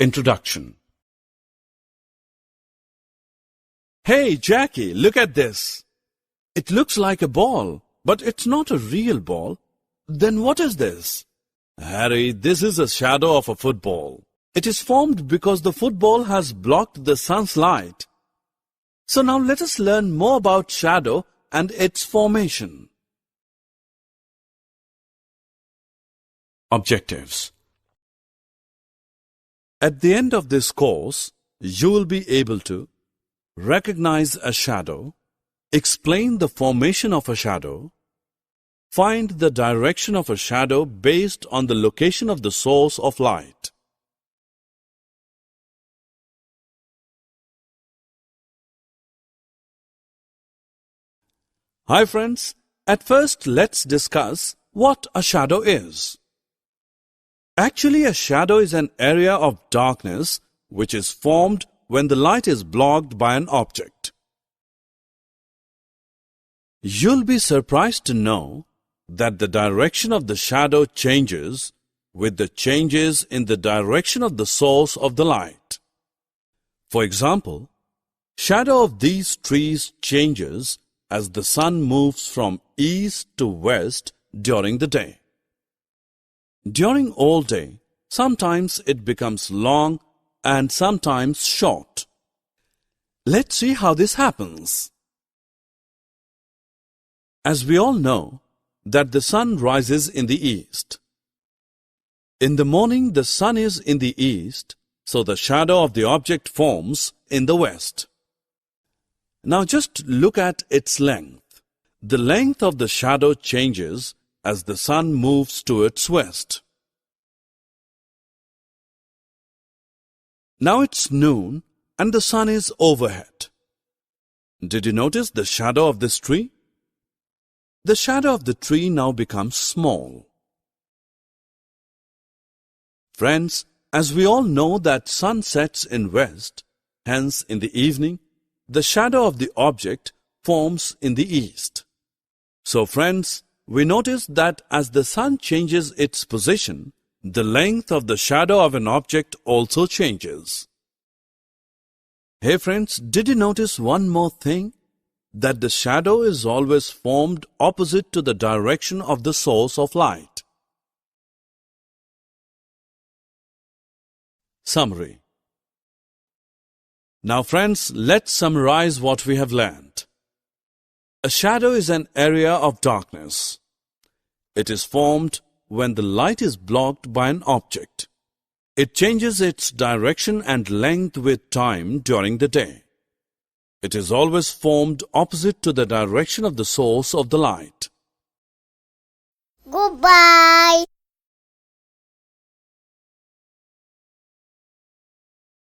Introduction. Hey, Jackie, look at this. It looks like a ball, but it's not a real ball. Then what is this? Harry, this is a shadow of a football. It is formed because the football has blocked the sun's light. So now let us learn more about shadow and its formation. Objectives. At the end of this course, you will be able to recognize a shadow, explain the formation of a shadow, find the direction of a shadow based on the location of the source of light. Hi friends, at first let's discuss what a shadow is. Actually, a shadow is an area of darkness which is formed when the light is blocked by an object. You'll be surprised to know that the direction of the shadow changes with the changes in the direction of the source of the light. For example, shadow of these trees changes as the sun moves from east to west during the day. During all day, sometimes it becomes long and sometimes short. Let's see how this happens. As we all know that the sun rises in the east. In the morning, the sun is in the east, so the shadow of the object forms in the west. Now just look at its length. The length of the shadow changes as the sun moves towards west. Now it's noon and the sun is overhead. Did you notice the shadow of this tree? The shadow of the tree now becomes small. Friends, as we all know that sun sets in west, hence in the evening, the shadow of the object forms in the east. So friends, we notice that as the sun changes its position, the length of the shadow of an object also changes. Hey friends, did you notice one more thing? That the shadow is always formed opposite to the direction of the source of light. Summary. Now friends, let's summarize what we have learned. A shadow is an area of darkness. It is formed when the light is blocked by an object. It changes its direction and length with time during the day. It is always formed opposite to the direction of the source of the light. Goodbye.